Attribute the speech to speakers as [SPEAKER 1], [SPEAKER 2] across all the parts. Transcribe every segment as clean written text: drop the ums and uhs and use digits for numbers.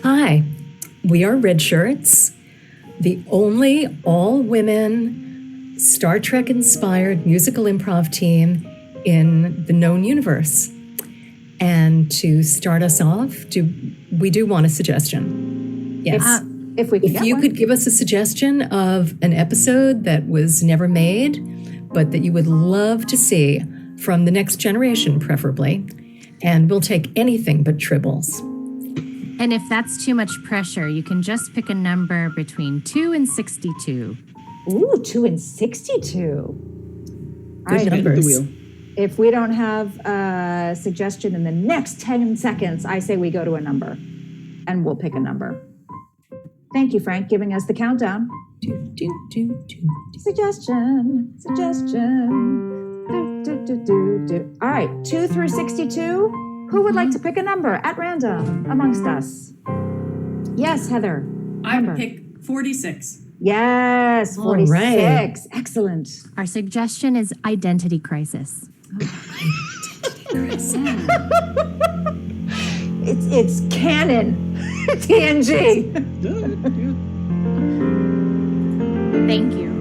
[SPEAKER 1] Hi, we are Redshirts, the only all-women Star Trek-inspired musical improv team in the known universe. And to start us off, we do want a suggestion. Yes.
[SPEAKER 2] If you
[SPEAKER 1] could give us a suggestion of an episode that was never made, but that you would love to see from the next generation, preferably, and we'll take anything but tribbles.
[SPEAKER 3] And if that's too much pressure, you can just pick a number between 2 and 62.
[SPEAKER 2] Ooh, 2 and 62.
[SPEAKER 1] Good numbers.
[SPEAKER 2] If we don't have a suggestion in the next 10 seconds, I say we go to a number, and we'll pick a number. Thank you, Frank, giving us the countdown. Suggestion. All right, 2 through 62. Who would like to pick a number at random amongst us? Yes, Heather.
[SPEAKER 4] I would pick 46.
[SPEAKER 2] Yes, 46. Right. Excellent.
[SPEAKER 3] Our suggestion is identity crisis.
[SPEAKER 2] It's canon. TNG.
[SPEAKER 3] Thank you.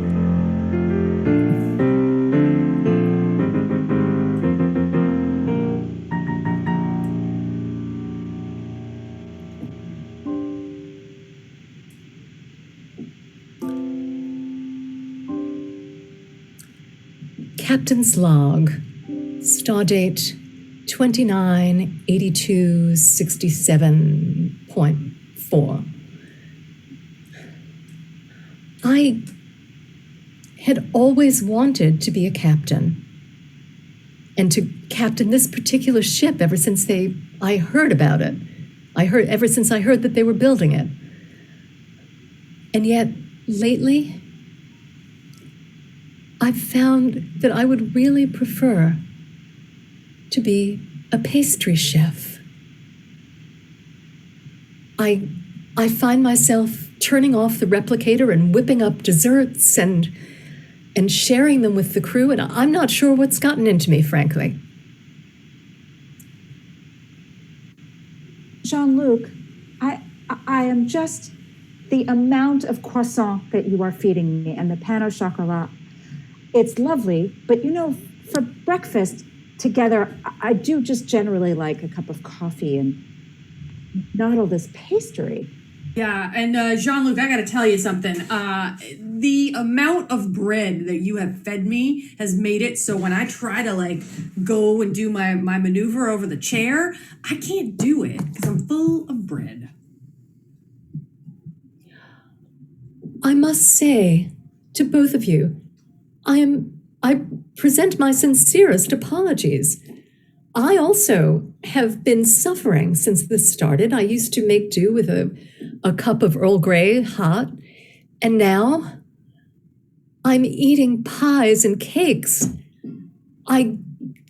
[SPEAKER 1] Captain's log, stardate 298267.4. I had always wanted to be a captain and to captain this particular ship ever since I heard about it. Ever since I heard that they were building it. And yet, lately, I've found that I would really prefer to be a pastry chef. I find myself turning off the replicator and whipping up desserts and sharing them with the crew, and I'm not sure what's gotten into me, frankly.
[SPEAKER 2] Jean-Luc, I am just the amount of croissant that you are feeding me and the pain au chocolat. It's lovely, but for breakfast together, I do just generally like a cup of coffee and not all this pastry.
[SPEAKER 4] Yeah, and Jean-Luc, I got to tell you something. The amount of bread that you have fed me has made it so when I try to go and do my maneuver over the chair, I can't do it because I'm full of bread.
[SPEAKER 1] I must say to both of you, I present my sincerest apologies. I also have been suffering since this started. I used to make do with a cup of Earl Grey hot, and now I'm eating pies and cakes. I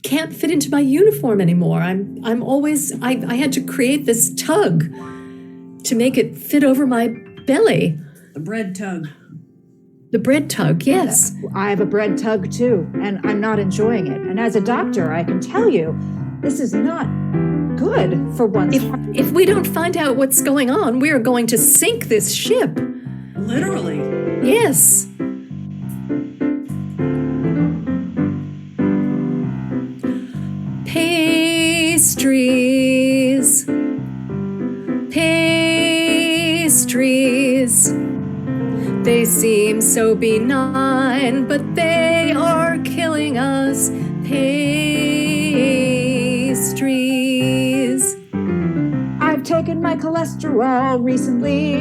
[SPEAKER 1] can't fit into my uniform anymore. I had to create this tug to make it fit over my belly.
[SPEAKER 4] The bread tug.
[SPEAKER 1] The bread tug, yes.
[SPEAKER 2] I have a bread tug too, and I'm not enjoying it. And as a doctor, I can tell you, this is not good for one's heart.
[SPEAKER 1] If we don't find out what's going on, we are going to sink this ship.
[SPEAKER 4] Literally.
[SPEAKER 1] Yes. Pastries. They seem so benign, but they are killing us. Pastries.
[SPEAKER 2] I've taken my cholesterol recently.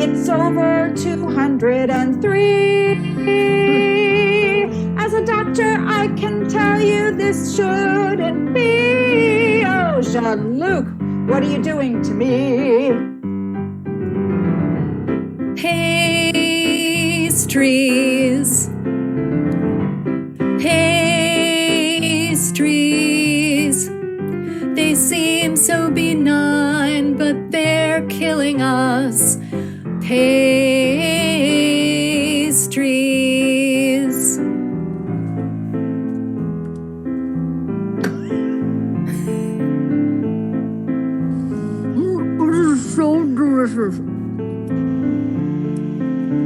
[SPEAKER 2] It's over 203. As a doctor, I can tell you this shouldn't be. Oh, Jean-Luc, what are you doing to me?
[SPEAKER 1] Pastries. They seem so benign, but they're killing us. Pastries.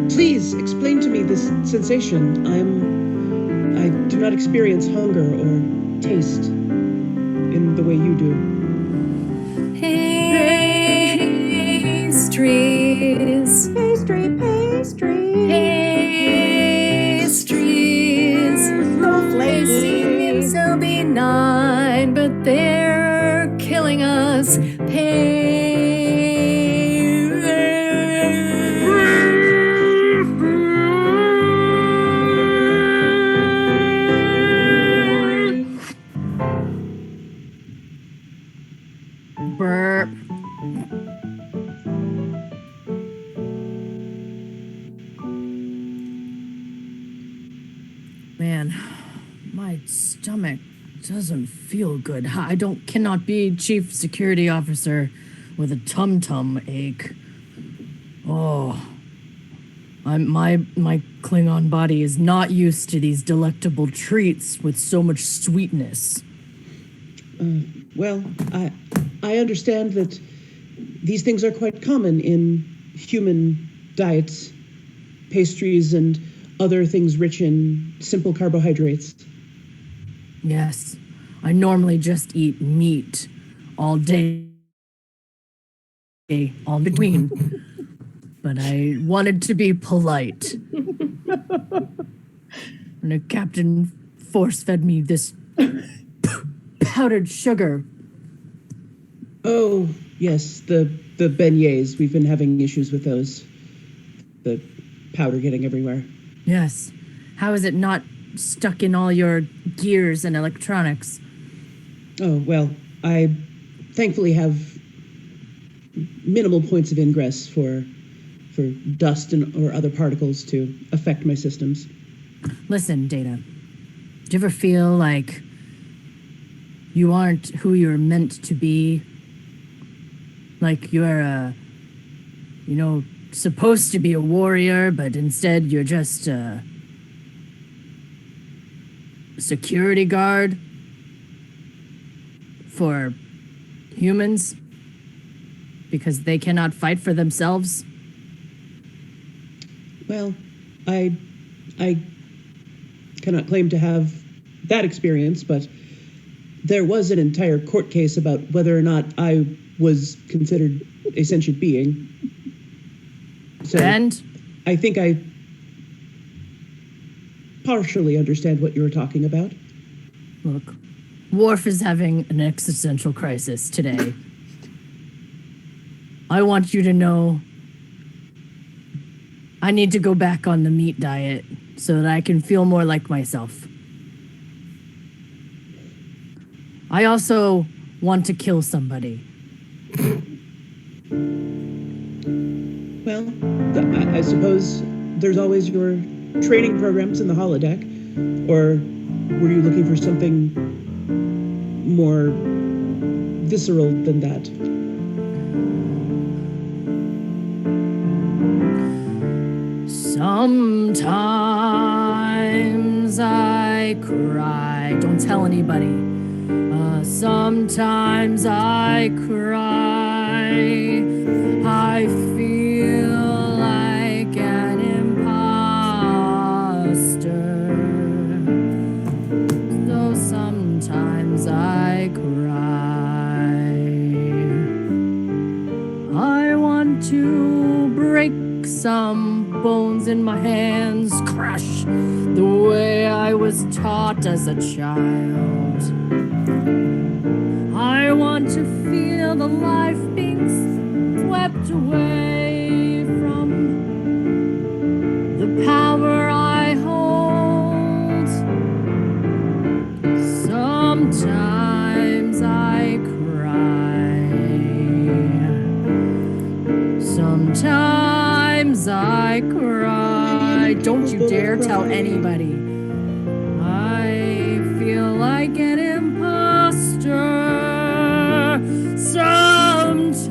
[SPEAKER 5] Please explain to me this sensation. I do not experience hunger or taste in the way you do.
[SPEAKER 1] Pastries.
[SPEAKER 2] Pastries.
[SPEAKER 1] Pastries.
[SPEAKER 2] So
[SPEAKER 1] They seem
[SPEAKER 2] flaky.
[SPEAKER 1] so benign, but they're killing us.
[SPEAKER 3] Burp. Man, my stomach doesn't feel good. I cannot be chief security officer with a tum-tum ache. Oh. My Klingon body is not used to these delectable treats with so much sweetness.
[SPEAKER 5] Well, I understand that these things are quite common in human diets, pastries and other things rich in simple carbohydrates.
[SPEAKER 3] Yes, I normally just eat meat all day, all between. But I wanted to be polite. And the captain force-fed me this powdered sugar.
[SPEAKER 5] Oh, yes, the beignets. We've been having issues with those. The powder getting everywhere.
[SPEAKER 3] Yes. How is it not stuck in all your gears and electronics?
[SPEAKER 5] Oh, well, I thankfully have minimal points of ingress for dust or other particles to affect my systems.
[SPEAKER 3] Listen, Data. Do you ever feel like you aren't who you're meant to be? Like you're, supposed to be a warrior, but instead you're just a security guard for humans because they cannot fight for themselves?
[SPEAKER 5] Well, I cannot claim to have that experience, but there was an entire court case about whether or not I was considered a sentient being. So
[SPEAKER 3] And?
[SPEAKER 5] I think I partially understand what you were talking about.
[SPEAKER 3] Look, Worf is having an existential crisis today. I want you to know I need to go back on the meat diet so that I can feel more like myself. I also want to kill somebody.
[SPEAKER 5] Well, I suppose there's always your training programs in the holodeck. Or were you looking for something more visceral than that?
[SPEAKER 3] Sometimes I cry. Don't tell anybody. Sometimes I cry. I feel like an imposter. So sometimes I cry. I want to break some bones in my hands, crush the way I was taught as a child. I want to feel the life being swept away from the power I hold. Sometimes I cry. Sometimes I cry. Don't you dare tell anybody. I feel like an imposter. Sometimes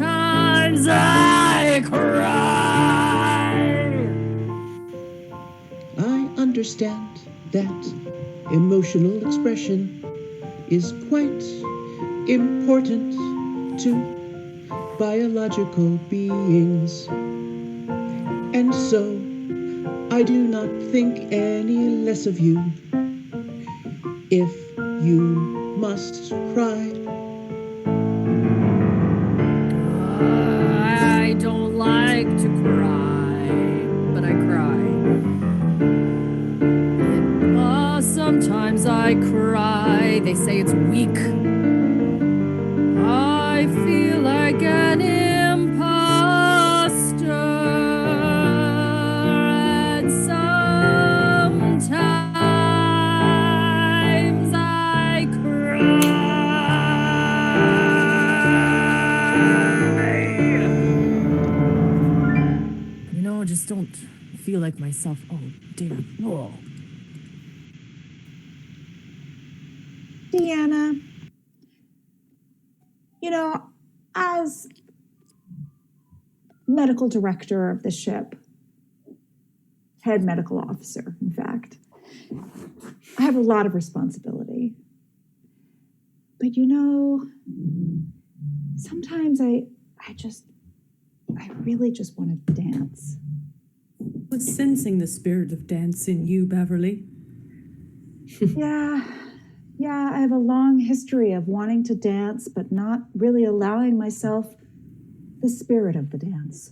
[SPEAKER 3] I cry.
[SPEAKER 5] I understand that emotional expression is quite important to biological beings. And so, I do not think any less of you if you must cry.
[SPEAKER 3] I don't like to cry, but I cry. Sometimes I cry. They say it's weak. I feel like an imposter. And sometimes I cry. You know, I just don't feel like myself. Oh, dear. Oh.
[SPEAKER 2] Deanna, you know, as medical director of the ship, head medical officer, in fact, I have a lot of responsibility. But you know, sometimes I really just want to dance.
[SPEAKER 4] Was sensing the spirit of dance in you, Beverly.
[SPEAKER 2] Yeah, I have a long history of wanting to dance, but not really allowing myself the spirit of the dance.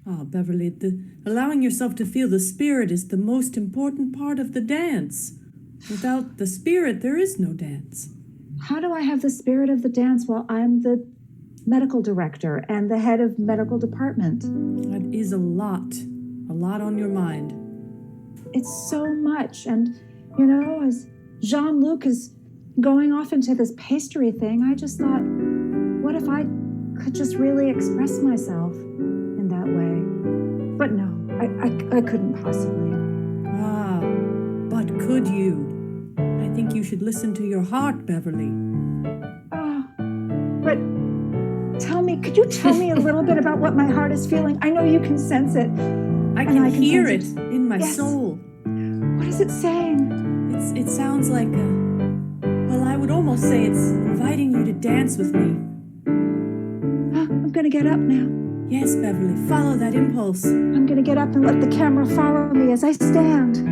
[SPEAKER 4] Ah, Beverly, allowing yourself to feel the spirit is the most important part of the dance. Without the spirit, there is no dance.
[SPEAKER 2] How do I have the spirit of the dance while I'm the medical director and the head of medical department?
[SPEAKER 4] That is a lot on your mind.
[SPEAKER 2] It's so much. And, you know, as Jean-Luc is going off into this pastry thing, I just thought, what if I could just really express myself in that way? But no, I couldn't possibly.
[SPEAKER 4] Ah, but could you? I think you should listen to your heart, Beverly.
[SPEAKER 2] But could you tell me a little bit about what my heart is feeling? I know you can sense it.
[SPEAKER 4] I can hear it in my soul.
[SPEAKER 2] What is it saying?
[SPEAKER 4] It sounds like well, I would almost say it's inviting you to dance with me.
[SPEAKER 2] I'm gonna get up now.
[SPEAKER 4] Yes, Beverly, follow that impulse.
[SPEAKER 2] I'm gonna get up and let the camera follow me as I stand.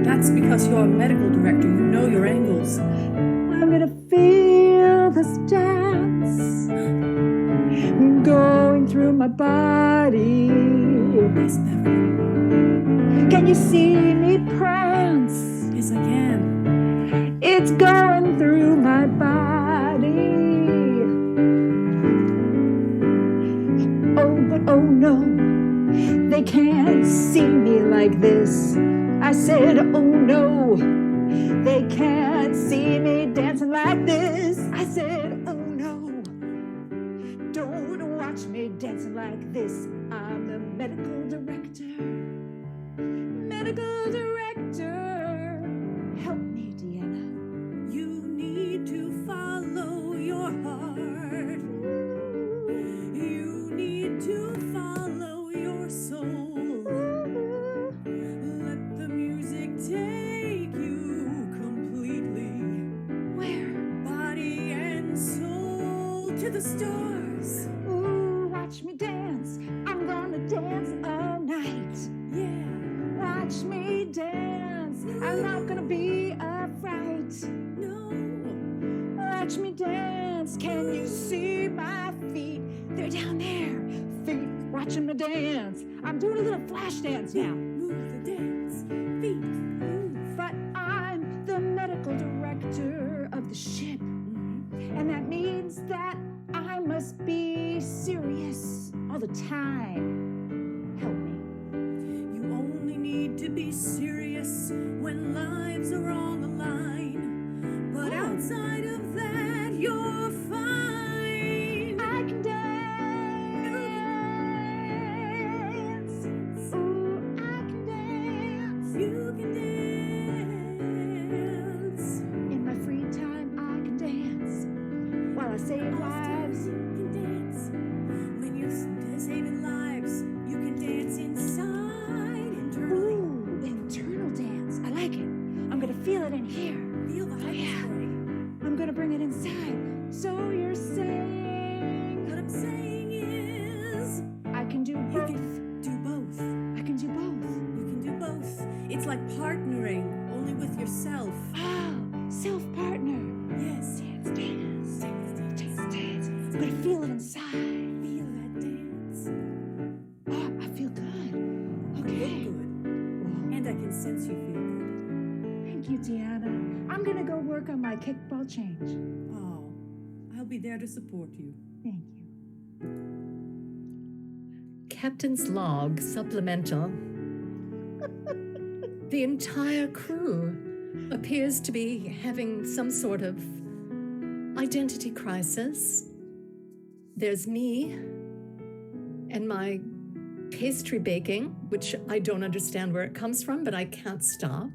[SPEAKER 4] That's because you're a medical director. You know your angles.
[SPEAKER 2] I'm gonna feel this dance going through my body.
[SPEAKER 4] Yes, Beverly.
[SPEAKER 2] Can you see me prance?
[SPEAKER 4] Yes, I can.
[SPEAKER 2] It's going through my body. Oh, but oh no, they can't see me like this. I said, oh no, they can't see me dancing like this. I said, oh no, don't watch me dancing like this. I'm the medical director. Medical director. Help me, Deanna.
[SPEAKER 4] You need to follow your heart. You need to follow your soul. Let the music take you completely.
[SPEAKER 2] Where?
[SPEAKER 4] Body and soul to the stars.
[SPEAKER 2] Ooh, watch me dance. I'm gonna dance all night.
[SPEAKER 4] Yeah.
[SPEAKER 2] Watch me dance. I'm not gonna be a fright.
[SPEAKER 4] No.
[SPEAKER 2] Watch me dance. Can you see my feet? They're down there. Feet watching me dance. I'm doing a little flash dance now.
[SPEAKER 4] Move the dance. Feet move.
[SPEAKER 2] But I'm the medical director of the ship. And that means that I must be serious all the time. Help me.
[SPEAKER 4] You only need to be serious when lives are on the line. But outside of that, you're fine.
[SPEAKER 2] I can dance. Ooh, I can dance.
[SPEAKER 4] You can dance.
[SPEAKER 2] In my free time, I can dance. While I save lives.
[SPEAKER 4] You can dance. When you're saving lives, you can dance inside internally.
[SPEAKER 2] Ooh, internal dance. I like it. I'm gonna feel it in here.
[SPEAKER 4] Feel the hype.
[SPEAKER 2] Yeah. I'm gonna bring it inside. So you're saying
[SPEAKER 4] What I'm saying is
[SPEAKER 2] but I feel it inside.
[SPEAKER 1] Feel that dance.
[SPEAKER 2] Oh, I feel good. Okay.
[SPEAKER 1] Good. And I can sense you feel good.
[SPEAKER 2] Thank you, Deanna. I'm gonna go work on my kickball change.
[SPEAKER 1] Oh, I'll be there to support you.
[SPEAKER 2] Thank you.
[SPEAKER 1] Captain's log supplemental. The entire crew appears to be having some sort of identity crisis. There's me and my pastry baking, which I don't understand where it comes from, but I can't stop.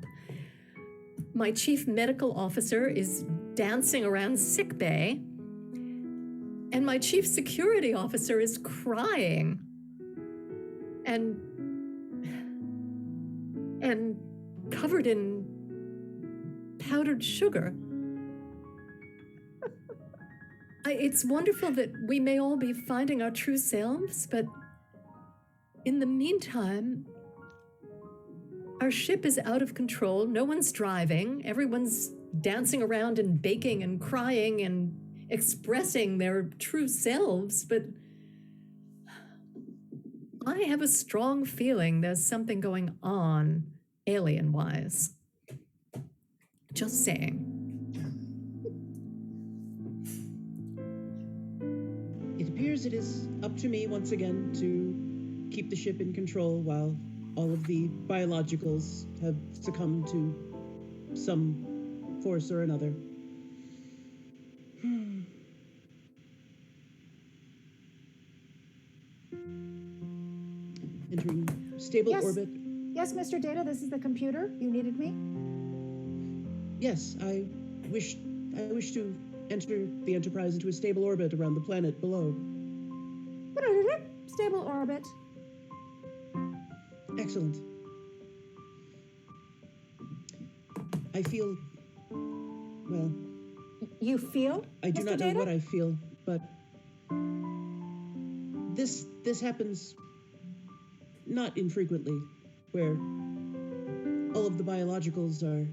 [SPEAKER 1] My chief medical officer is dancing around sick bay, and my chief security officer is crying and covered in powdered sugar. It's wonderful that we may all be finding our true selves, but in the meantime, our ship is out of control. No one's driving. Everyone's dancing around and baking and crying and expressing their true selves, but I have a strong feeling there's something going on alien-wise. Just saying.
[SPEAKER 5] It appears it is up to me once again to keep the ship in control while all of the biologicals have succumbed to some force or another. Entering stable orbit.
[SPEAKER 2] Yes, Mr. Data, this is the computer. You needed me?
[SPEAKER 5] Yes, I wish to enter the Enterprise into a stable orbit around the planet below.
[SPEAKER 2] Stable orbit.
[SPEAKER 5] Excellent. I feel, well,
[SPEAKER 2] You feel?
[SPEAKER 5] I do
[SPEAKER 2] Mr.
[SPEAKER 5] not know
[SPEAKER 2] Data?
[SPEAKER 5] what I feel, but this happens not infrequently, where all of the biologicals are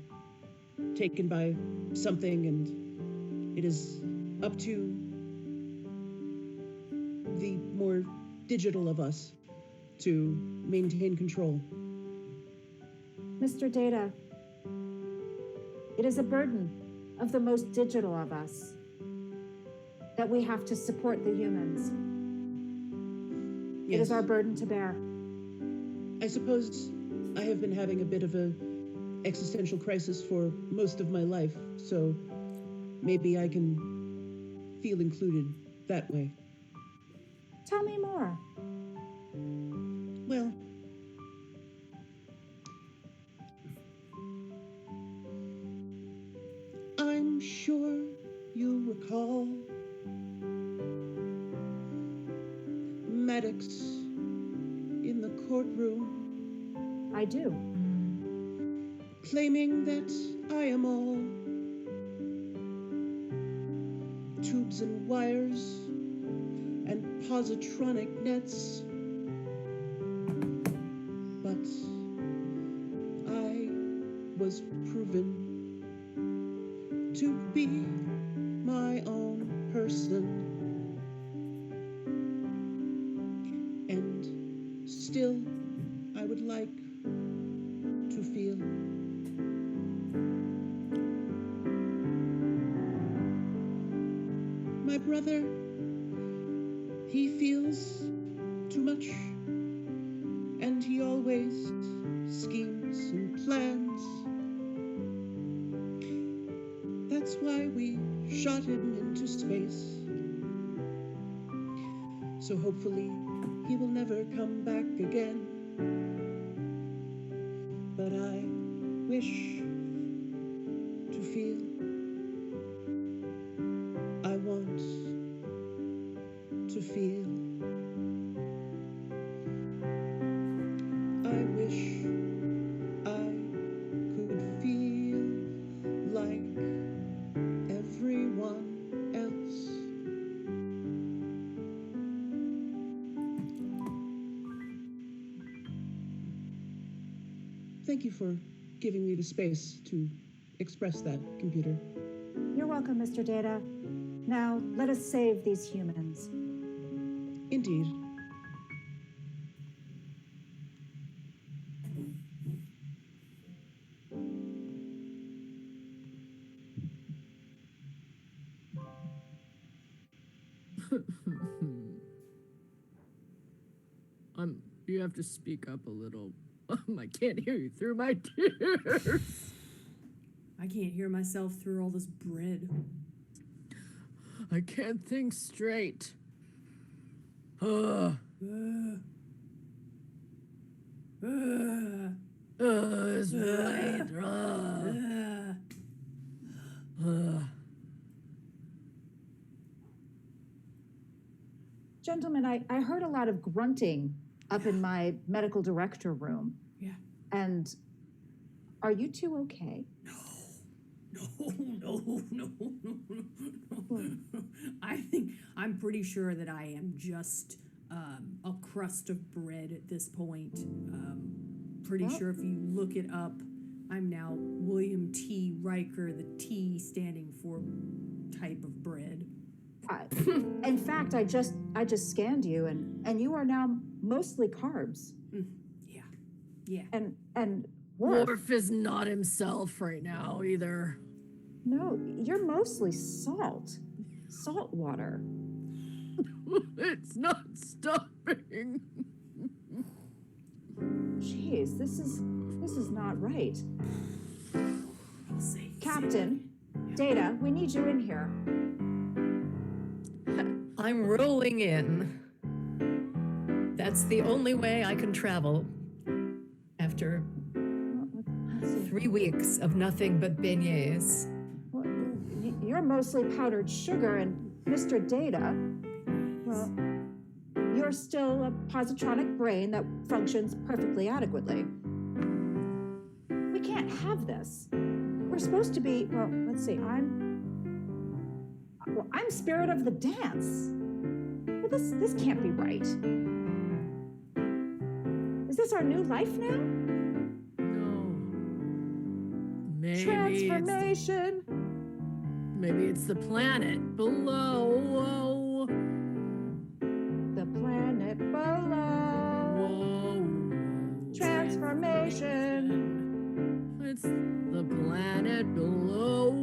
[SPEAKER 5] taken by something, and it is up to the more digital of us to maintain control.
[SPEAKER 2] Mr. Data, it is a burden of the most digital of us that we have to support the humans. It
[SPEAKER 5] Yes.
[SPEAKER 2] is our burden to bear.
[SPEAKER 5] I suppose I have been having a bit of a existential crisis for most of my life, so maybe I can feel included that way.
[SPEAKER 2] Tell me more.
[SPEAKER 5] Well, I'm sure you'll recall Maddox in the courtroom
[SPEAKER 2] I do.
[SPEAKER 5] claiming that I am all tubes and wires and positronic nets. But I was proven to be my own person, and still I would like to feel. My brother, he feels too much, and he always schemes and plans. That's why we shot him into space. So hopefully he will never come back again. But I wish to feel. I want to feel. I wish I could feel like everyone else. Thank you for giving me the space to express that, computer.
[SPEAKER 2] You're welcome, Mr. Data. Now, let us save these humans.
[SPEAKER 5] Indeed.
[SPEAKER 3] You have to speak up a little. I can't hear you through my tears.
[SPEAKER 4] I can't hear myself through all this bread.
[SPEAKER 3] I can't think straight. It's right.
[SPEAKER 2] Gentlemen, I heard a lot of grunting up in my medical director room.
[SPEAKER 4] Yeah.
[SPEAKER 2] And are you two okay?
[SPEAKER 4] No. I'm pretty sure that I am just a crust of bread at this point. Pretty sure if you look it up, I'm now William T. Riker, the T standing for type of bread.
[SPEAKER 2] In fact, I just scanned you, and you are now mostly carbs.
[SPEAKER 4] Yeah.
[SPEAKER 2] And Worf.
[SPEAKER 3] Worf is not himself right now either.
[SPEAKER 2] No, you're mostly salt water.
[SPEAKER 3] It's not stopping.
[SPEAKER 2] Jeez, this is not right.
[SPEAKER 4] I'll say.
[SPEAKER 2] Captain, Data, we need you in here.
[SPEAKER 1] I'm rolling in. That's the only way I can travel after 3 weeks of nothing but beignets.
[SPEAKER 2] Well, you're mostly powdered sugar, and Mr. Data, well, you're still a positronic brain that functions perfectly adequately. We can't have this. We're supposed to be, well, let's see, I'm spirit of the dance. Well, this can't be right. Is this our new life now?
[SPEAKER 3] No. Maybe
[SPEAKER 2] Transformation.
[SPEAKER 3] Maybe it's the planet below.
[SPEAKER 2] The planet below.
[SPEAKER 3] Whoa.
[SPEAKER 2] Transformation.
[SPEAKER 3] It's the planet below.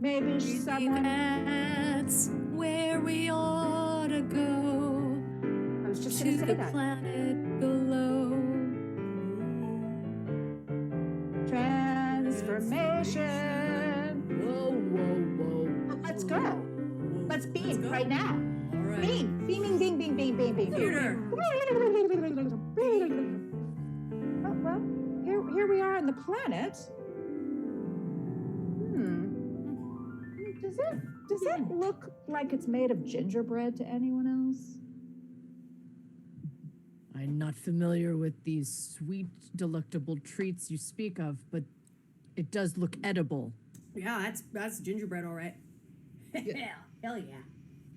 [SPEAKER 2] Maybe someone.
[SPEAKER 1] That's where we ought to go.
[SPEAKER 2] I was just
[SPEAKER 1] To
[SPEAKER 2] going to say
[SPEAKER 1] the
[SPEAKER 2] that.
[SPEAKER 1] planet below.
[SPEAKER 2] Transformation.
[SPEAKER 3] Whoa.
[SPEAKER 2] Well, let's go. Let's beam right now.
[SPEAKER 4] All right.
[SPEAKER 2] Beam. Beaming, beam, beam, beam, beam, beam,
[SPEAKER 4] Theater.
[SPEAKER 2] Well, here we are on the planet. Does it look like it's made of gingerbread to anyone else?
[SPEAKER 3] I'm not familiar with these sweet, delectable treats you speak of, but it does look edible.
[SPEAKER 4] Yeah, that's gingerbread, all right. Hell yeah.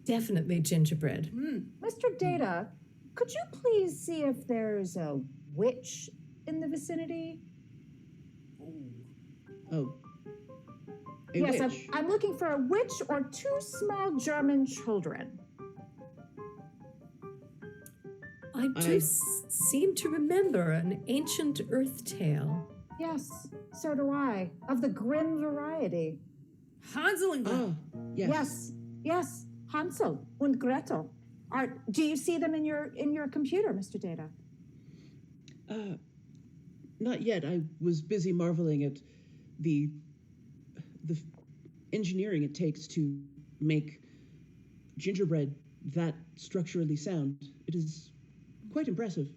[SPEAKER 1] Definitely gingerbread.
[SPEAKER 2] Mr. Data, could you please see if there's a witch in the vicinity?
[SPEAKER 5] Oh. A
[SPEAKER 2] Yes,
[SPEAKER 5] witch.
[SPEAKER 2] I'm looking for a witch or 2 small German children.
[SPEAKER 1] I do seem to remember an ancient earth tale.
[SPEAKER 2] Yes, so do I. Of the grim variety.
[SPEAKER 4] Hansel and Gretel.
[SPEAKER 2] Yes. Hansel and Gretel. Do you see them in your computer, Mr. Data?
[SPEAKER 5] Not yet. I was busy marveling at the engineering it takes to make gingerbread that structurally sound. It is quite impressive.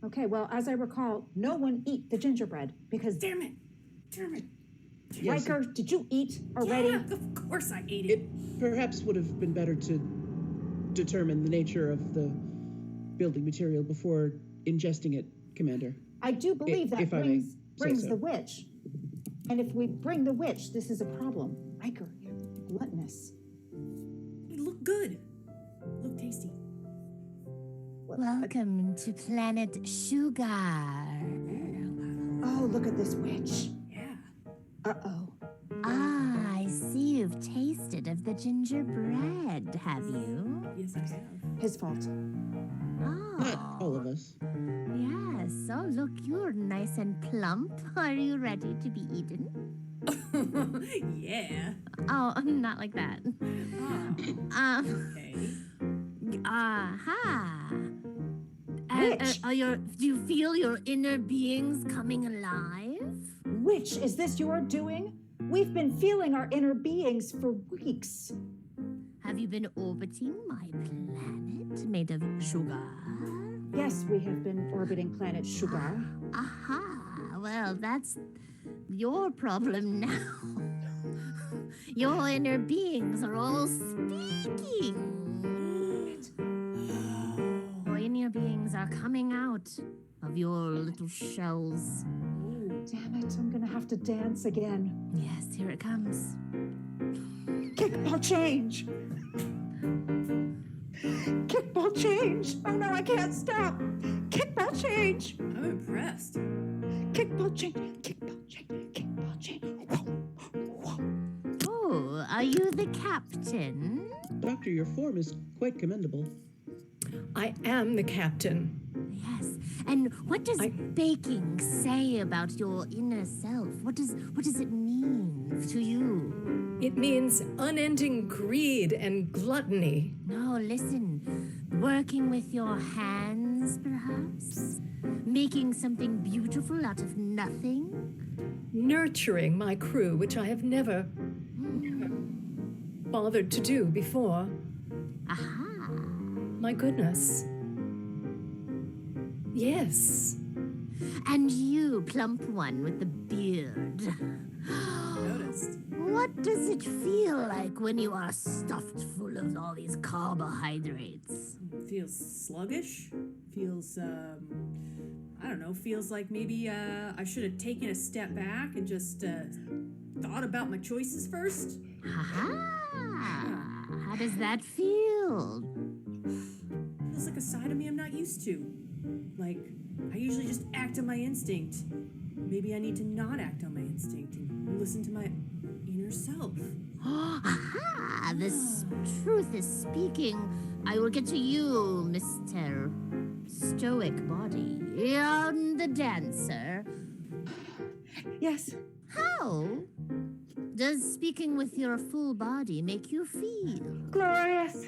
[SPEAKER 2] Okay, well, as I recall, no one eat the gingerbread because...
[SPEAKER 4] Damn it.
[SPEAKER 5] Yes,
[SPEAKER 2] Riker, did you eat already?
[SPEAKER 4] Yeah, of course I ate it.
[SPEAKER 5] it perhaps would have been better to determine the nature of the building material before ingesting it, Commander.
[SPEAKER 2] I do believe that
[SPEAKER 5] if I may
[SPEAKER 2] brings
[SPEAKER 5] say so.
[SPEAKER 2] the witch. And if we bring the witch, this is a problem. Riker, you're gluttonous.
[SPEAKER 4] It looked good. Looked tasty.
[SPEAKER 6] Welcome to Planet Sugar.
[SPEAKER 2] Oh, look at this witch.
[SPEAKER 4] Yeah.
[SPEAKER 2] Uh-oh.
[SPEAKER 6] Ah, I see you've tasted of the gingerbread, have you?
[SPEAKER 4] Yes, I have.
[SPEAKER 2] His fault.
[SPEAKER 5] Not all of us.
[SPEAKER 6] Yes. Oh, look, you're nice and plump. Are you ready to be eaten?
[SPEAKER 4] Yeah.
[SPEAKER 6] Oh, not like that.
[SPEAKER 4] Oh, okay.
[SPEAKER 6] Aha.
[SPEAKER 2] Which?
[SPEAKER 6] Do you feel your inner beings coming alive?
[SPEAKER 2] Which is this you're doing? We've been feeling our inner beings for weeks.
[SPEAKER 6] Have you been orbiting my planet made of sugar?
[SPEAKER 2] Yes, we have been orbiting planet Sugar.
[SPEAKER 6] Aha. Well, that's your problem now. Your inner beings are all speaking. Your inner beings are coming out of your little shells.
[SPEAKER 2] Damn it, I'm gonna have to dance again.
[SPEAKER 6] Yes, here it comes.
[SPEAKER 2] Kickball change! Kickball change! Oh no, I can't stop! Kickball change!
[SPEAKER 4] I'm impressed.
[SPEAKER 2] Kickball change! Kickball change! Kickball change!
[SPEAKER 6] Oh, are you the captain?
[SPEAKER 5] Doctor, your form is quite commendable.
[SPEAKER 1] I am the captain.
[SPEAKER 6] Yes. And what does baking say about your inner self? What does it mean to you?
[SPEAKER 1] It means unending greed and gluttony.
[SPEAKER 6] No, listen. Working with your hands, perhaps? Making something beautiful out of nothing?
[SPEAKER 1] Nurturing my crew, which I have never bothered to do before.
[SPEAKER 6] Aha.
[SPEAKER 1] My goodness. Yes.
[SPEAKER 6] And you, plump one with the beard.
[SPEAKER 4] Noticed.
[SPEAKER 6] What does it feel like when you are stuffed full of all these carbohydrates?
[SPEAKER 4] Feels sluggish. Feels, I don't know, feels like maybe I should have taken a step back and just thought about my choices first.
[SPEAKER 6] Aha! How does that feel?
[SPEAKER 4] Feels like a side of me I'm not used to. Like, I usually just act on my instinct. Maybe I need to not act on my instinct and listen to my inner self.
[SPEAKER 6] Aha! The truth is speaking. I will get to you, Mr. Stoic Body. You're the dancer.
[SPEAKER 2] Yes.
[SPEAKER 6] How does speaking with your full body make you feel?
[SPEAKER 2] Glorious.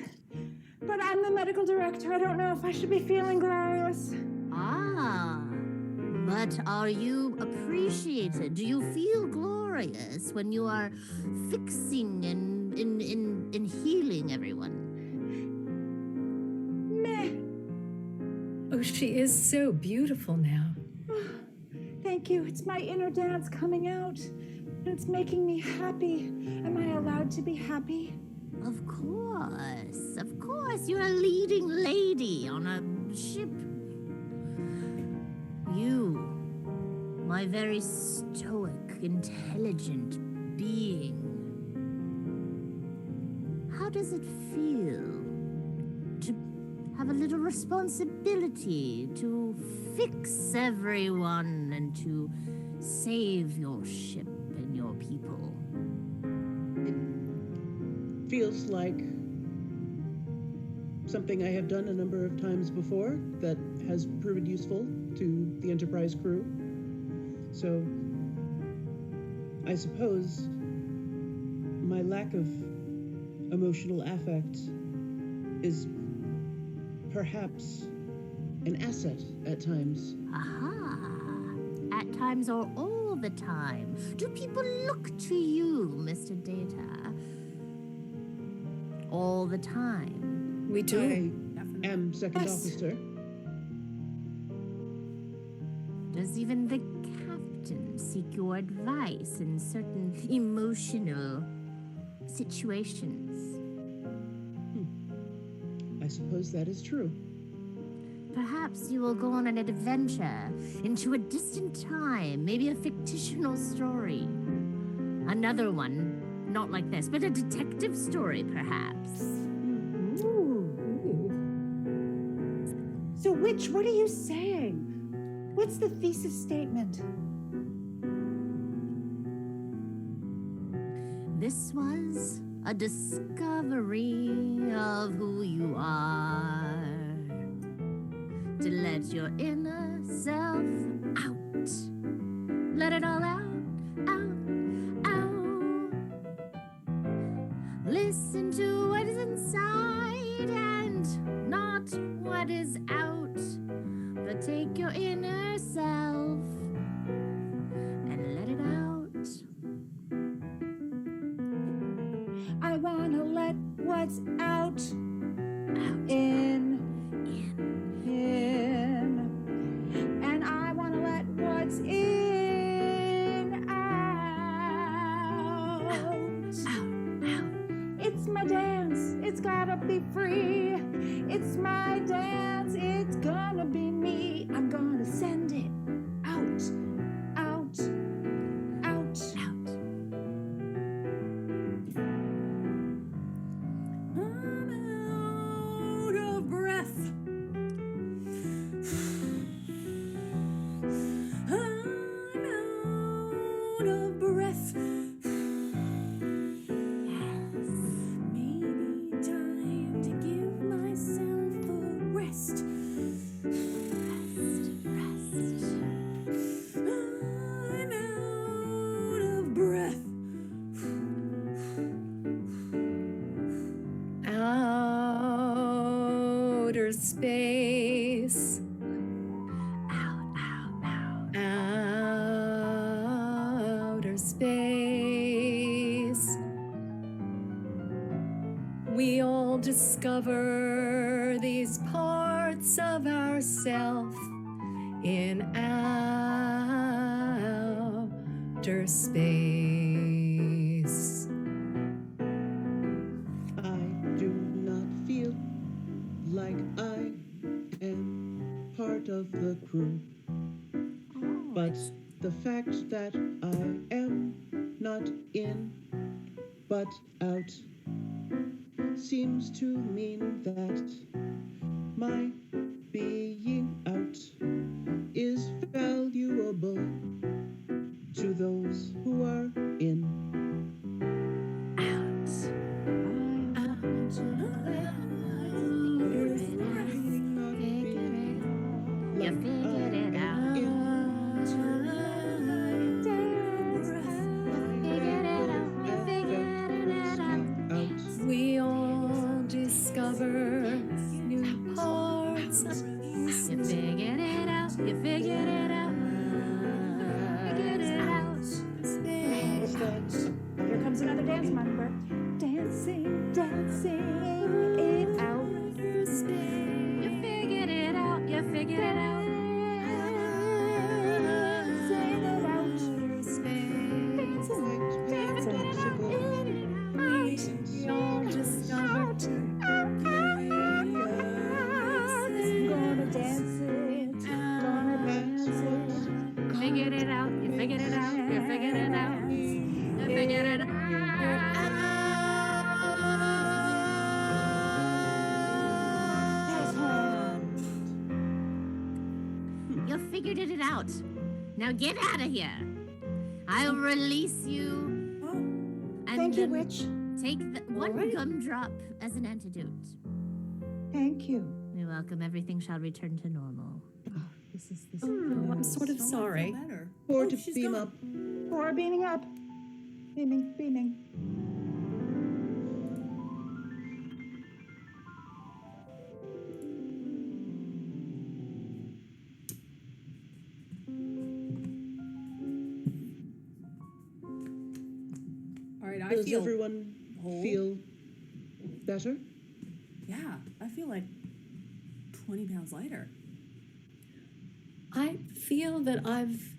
[SPEAKER 2] But I'm the medical director. I don't know if I should be feeling glorious.
[SPEAKER 6] Ah, but are you appreciated? Do you feel glorious when you are fixing and in healing everyone?
[SPEAKER 2] Meh.
[SPEAKER 1] Oh, she is so beautiful now.
[SPEAKER 2] Thank you. It's my inner dance coming out. And it's making me happy. Am I allowed to be happy?
[SPEAKER 6] Of course, of course. You're a leading lady on a ship. You, my very stoic, intelligent being. How does it feel to have a little responsibility to fix everyone and to save your ship and your people?
[SPEAKER 5] Feels like something I have done a number of times before that has proven useful to the Enterprise crew. So, I suppose my lack of emotional affect is perhaps an asset at times.
[SPEAKER 6] Aha! At times or all the time. Do people look to you, Mr. Data? All the time.
[SPEAKER 1] We do.
[SPEAKER 5] I am second officer.
[SPEAKER 6] Does even the captain seek your advice in certain emotional situations?
[SPEAKER 5] I suppose that is true.
[SPEAKER 6] Perhaps you will go on an adventure into a distant time, maybe a fictional story. Another one, not like this, but a detective story, perhaps.
[SPEAKER 2] So what are you saying? What's the thesis statement?
[SPEAKER 6] This was a discovery of who you are. To let your inner self out. Let it all out, out, out. Listen to what is inside and not what is out. But take your inner self and let it out.
[SPEAKER 2] I wanna let what's out,
[SPEAKER 6] Out.
[SPEAKER 2] in. And I wanna let what's in out.
[SPEAKER 6] Out.
[SPEAKER 2] It's my dance, it's gotta be free. It's my dance, it's gonna be me. I'm gonna send it out, out, out.
[SPEAKER 6] Out.
[SPEAKER 4] I'm out of breath. I'm out of breath. Maybe time to give myself a rest.
[SPEAKER 6] Rest.
[SPEAKER 4] I'm out of breath.
[SPEAKER 1] Outer space.
[SPEAKER 6] Out.
[SPEAKER 1] Outer space. We all discover these parts of ourself in outer space.
[SPEAKER 5] I do not feel like I am part of the crew. But the fact that I am not in but out seems to mean that my being out is valuable to those who are in.
[SPEAKER 6] You figured it out.
[SPEAKER 1] We all discover new parts of
[SPEAKER 6] You figured it out. You figured it out. Figured it out.
[SPEAKER 2] Here comes another dance number. Dancing, dancing it out.
[SPEAKER 6] You figured it out. You figured it out.
[SPEAKER 2] Dancing it out. Dancing, dancing it out.
[SPEAKER 1] We all discover
[SPEAKER 2] Gonna dance it. Gonna dance it.
[SPEAKER 6] Figured it out. You figured it out. You figured it out. You figured it out. You figured it out. Now get out of here. I'll release you. And
[SPEAKER 2] Thank you,
[SPEAKER 6] then
[SPEAKER 2] witch.
[SPEAKER 6] Take the one gumdrop as an antidote.
[SPEAKER 2] Thank you.
[SPEAKER 6] You're welcome. Everything shall return to normal.
[SPEAKER 1] I'm sort of sorry.
[SPEAKER 4] Better.
[SPEAKER 5] Or to
[SPEAKER 4] she's
[SPEAKER 5] beam
[SPEAKER 4] gone.
[SPEAKER 5] up.
[SPEAKER 2] Or beaming up. Beaming, beaming.
[SPEAKER 4] All right, I
[SPEAKER 5] Does
[SPEAKER 4] feel.
[SPEAKER 5] everyone
[SPEAKER 4] whole.
[SPEAKER 5] feel better?
[SPEAKER 4] Yeah, I feel like 20 pounds lighter.
[SPEAKER 1] I feel that I've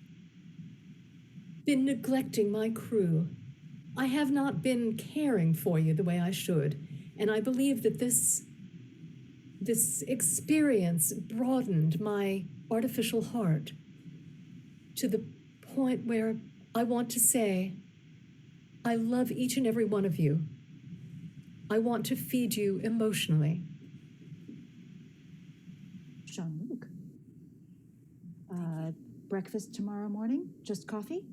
[SPEAKER 1] been neglecting my crew. I have not been caring for you the way I should. And I believe that this experience broadened my artificial heart to the point where I want to say, I love each and every one of you. I want to feed you emotionally.
[SPEAKER 2] Jean-Luc. Breakfast tomorrow morning? Just coffee?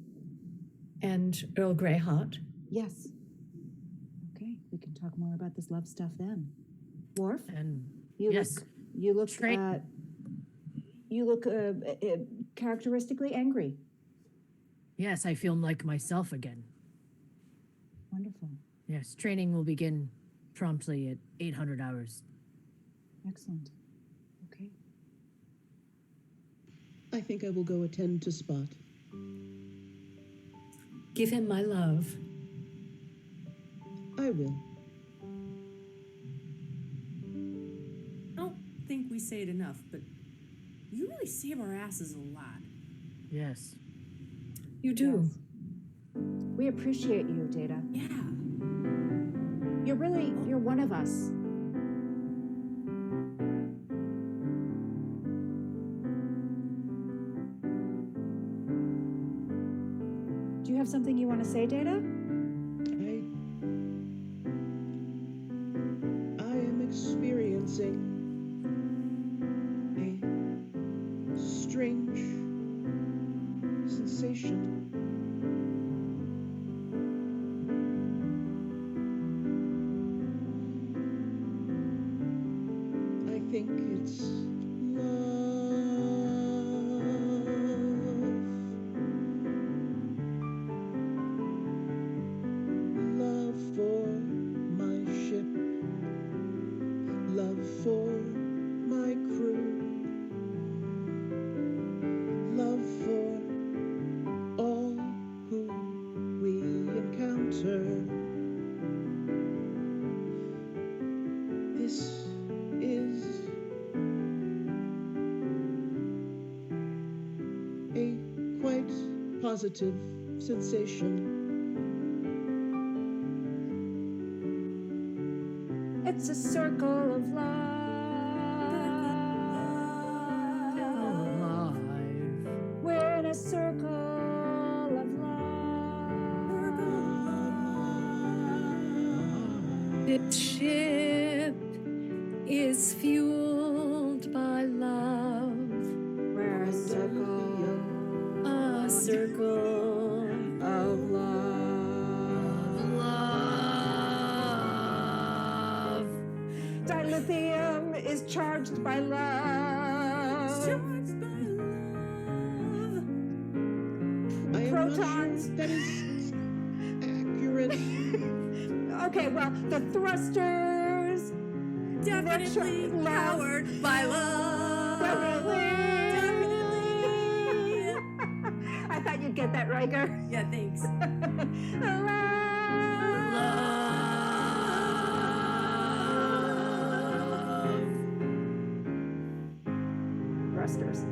[SPEAKER 1] And Earl Grey hot.
[SPEAKER 2] Yes. We can talk more about this love stuff then. Worf,
[SPEAKER 3] And
[SPEAKER 2] you
[SPEAKER 3] yes,
[SPEAKER 2] look characteristically angry.
[SPEAKER 3] yes, I feel like myself again.
[SPEAKER 2] Wonderful.
[SPEAKER 3] Yes, training will begin promptly at 800 hours.
[SPEAKER 2] Excellent. Okay.
[SPEAKER 5] I think I will go attend to Spot.
[SPEAKER 1] Give him my love.
[SPEAKER 5] I will.
[SPEAKER 4] I don't think we say it enough, but you really save our asses a lot.
[SPEAKER 3] Yes.
[SPEAKER 1] You do.
[SPEAKER 2] Yes. We appreciate you, Data.
[SPEAKER 4] Yeah.
[SPEAKER 2] You're one of us. Do you have something you want to say, Data?
[SPEAKER 5] I am experiencing a strange sensation. I think it's love for my ship, love for my crew, love for all who we encounter. This is a quite positive sensation.
[SPEAKER 2] It's a circle of love.
[SPEAKER 3] Alive.
[SPEAKER 2] We're in a circle of love.
[SPEAKER 1] This ship is fueled by love.
[SPEAKER 2] We're a circle
[SPEAKER 1] A circle
[SPEAKER 2] of love.
[SPEAKER 3] Love.
[SPEAKER 2] Dilithium is charged by love.
[SPEAKER 4] Charged by love.
[SPEAKER 5] I am
[SPEAKER 2] Protons.
[SPEAKER 5] not sure that is accurate.
[SPEAKER 2] Okay, well, the thrusters.
[SPEAKER 4] Definitely
[SPEAKER 2] Love.
[SPEAKER 4] powered by love. Definitely.
[SPEAKER 2] I thought you'd get that, Riker.
[SPEAKER 4] Yeah, thanks.
[SPEAKER 2] Thrusters.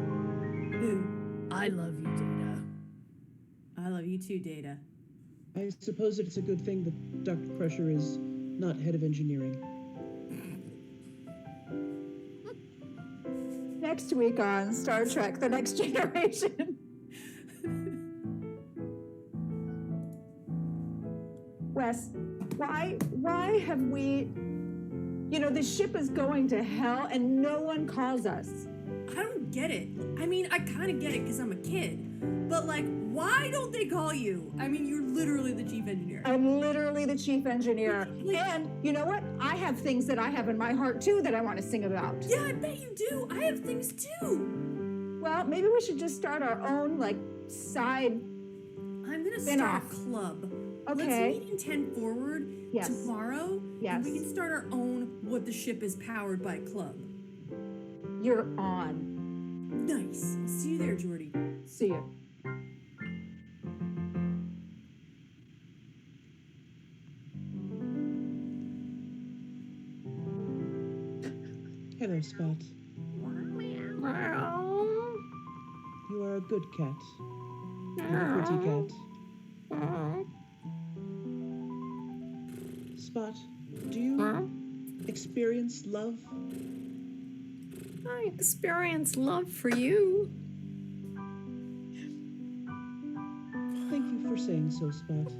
[SPEAKER 3] I love you, Data.
[SPEAKER 4] I love you too, Data.
[SPEAKER 5] I suppose it's a good thing that Dr. Crusher is not head of engineering.
[SPEAKER 2] Next week on Star Trek: The Next Generation. Wes, why have we, the ship is going to hell and no one calls us.
[SPEAKER 4] I don't get it. I mean, I kind of get it because I'm a kid. But, like, why don't they call you? I mean, you're literally the chief engineer.
[SPEAKER 2] I'm literally the chief engineer. And you know what? I have things that I have in my heart too that I want to sing about.
[SPEAKER 4] Yeah, I bet you do. I have things too.
[SPEAKER 2] Well, maybe we should just start our own, side.
[SPEAKER 4] I'm going to
[SPEAKER 2] Spin-off.
[SPEAKER 4] start a club.
[SPEAKER 2] Okay.
[SPEAKER 4] Let's meet in 10 Forward
[SPEAKER 2] Yes.
[SPEAKER 4] tomorrow.
[SPEAKER 2] Yes.
[SPEAKER 4] And we can start our own What the Ship is Powered by club.
[SPEAKER 2] You're on.
[SPEAKER 4] Nice. I'll see you there, Jordy.
[SPEAKER 2] See you.
[SPEAKER 5] Hello, Spot. You are a good cat. And a pretty cat. Spot, do you experience love?
[SPEAKER 1] I experience love for you.
[SPEAKER 5] Thank you for saying so, Spot.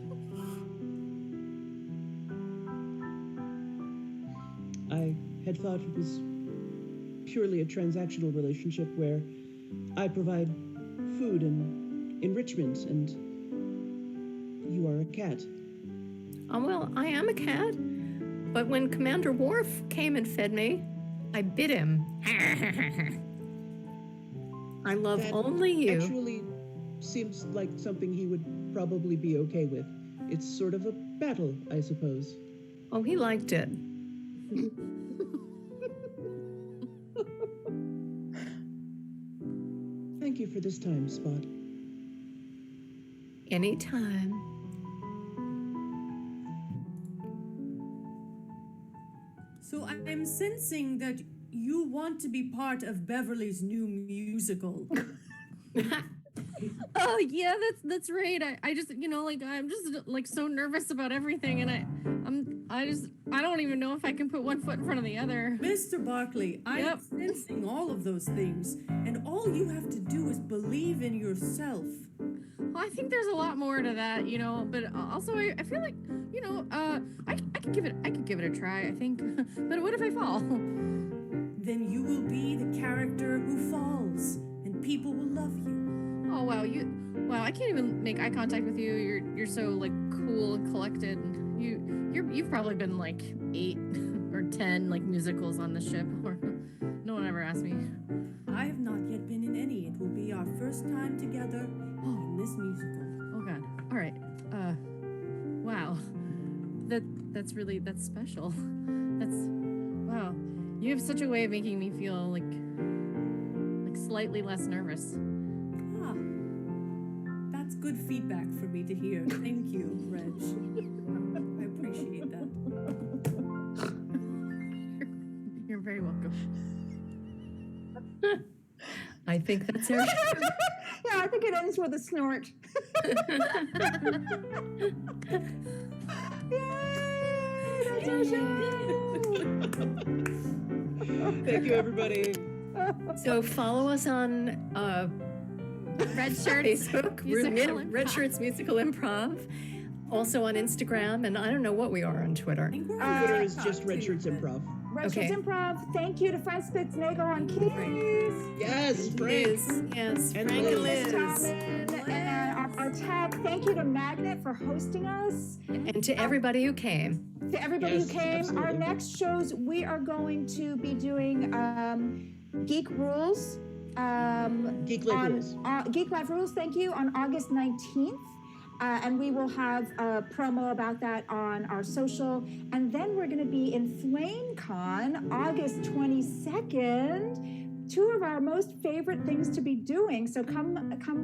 [SPEAKER 5] I had thought it was purely a transactional relationship where I provide food and enrichment, and you are a cat.
[SPEAKER 1] Oh, well, I am a cat, But when Commander Worf came and fed me, I bit him. I love
[SPEAKER 5] That
[SPEAKER 1] only you.
[SPEAKER 5] actually seems like something he would probably be okay with. It's sort of a battle, I suppose.
[SPEAKER 1] Oh, he liked it.
[SPEAKER 5] Thank you for this time, Spot.
[SPEAKER 1] Anytime.
[SPEAKER 4] So I'm sensing that you want to be part of Beverly's new musical.
[SPEAKER 3] Oh yeah, that's right. I just I'm just like so nervous about everything, and I don't even know if I can put one foot in front of the other.
[SPEAKER 4] Mr. Barkley, I'm
[SPEAKER 3] Yep.
[SPEAKER 4] sensing all of those things, and all you have to do is believe in yourself.
[SPEAKER 3] Well, I think there's a lot more to that, but also I feel like, I could give it a try, I think. But what if I fall?
[SPEAKER 4] Then you will be the character who falls, and people will love you.
[SPEAKER 3] Oh wow, I can't even make eye contact with you. You're so like cool and collected. You've probably been like 8 or 10 like musicals on the ship, or no one ever asked me.
[SPEAKER 4] I have not yet been in any. It will be our first time together in this musical.
[SPEAKER 3] Oh god. All right. Wow. That's special. Wow. You have such a way of making me feel like slightly less nervous.
[SPEAKER 4] That's good feedback for me to hear. Thank you, Reg. I appreciate that.
[SPEAKER 3] You're very welcome.
[SPEAKER 1] I think that's our
[SPEAKER 2] Yeah, I think it ends with a snort. Yay! That's our show!
[SPEAKER 5] Thank you, everybody.
[SPEAKER 1] So follow us on
[SPEAKER 3] Redshirts.
[SPEAKER 1] Facebook,
[SPEAKER 3] Musical Improv.
[SPEAKER 1] Redshirts Musical Improv. Also on Instagram, and I don't know what we are on Twitter.
[SPEAKER 4] I think we're on
[SPEAKER 5] Twitter is
[SPEAKER 4] TikTok,
[SPEAKER 5] just
[SPEAKER 4] too,
[SPEAKER 5] Redshirts
[SPEAKER 4] but-
[SPEAKER 5] Improv.
[SPEAKER 2] Redshirts
[SPEAKER 1] Okay.
[SPEAKER 2] Improv. Thank you to Frank Spitznagle on keys.
[SPEAKER 5] Yes, Frank.
[SPEAKER 1] Liz, yes,
[SPEAKER 5] And
[SPEAKER 1] Frank and
[SPEAKER 5] Liz.
[SPEAKER 1] Liz.
[SPEAKER 2] And our tech. Thank you to Magnet for hosting us.
[SPEAKER 1] And to everybody who came.
[SPEAKER 2] To everybody
[SPEAKER 5] Yes,
[SPEAKER 2] who came.
[SPEAKER 5] absolutely.
[SPEAKER 2] Our next shows, we are going to be doing Geek Rules.
[SPEAKER 5] Geek Life Rules.
[SPEAKER 2] Geek Life Rules, thank you, on August 19th. And we will have a promo about that on our social. And then we're going to be in FlameCon August 22nd. 2 of our most favorite things to be doing. So come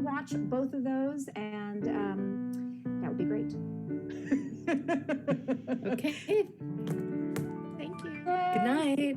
[SPEAKER 2] watch both of those, and that would be great.
[SPEAKER 1] Okay.
[SPEAKER 3] Thank you.
[SPEAKER 1] Good night.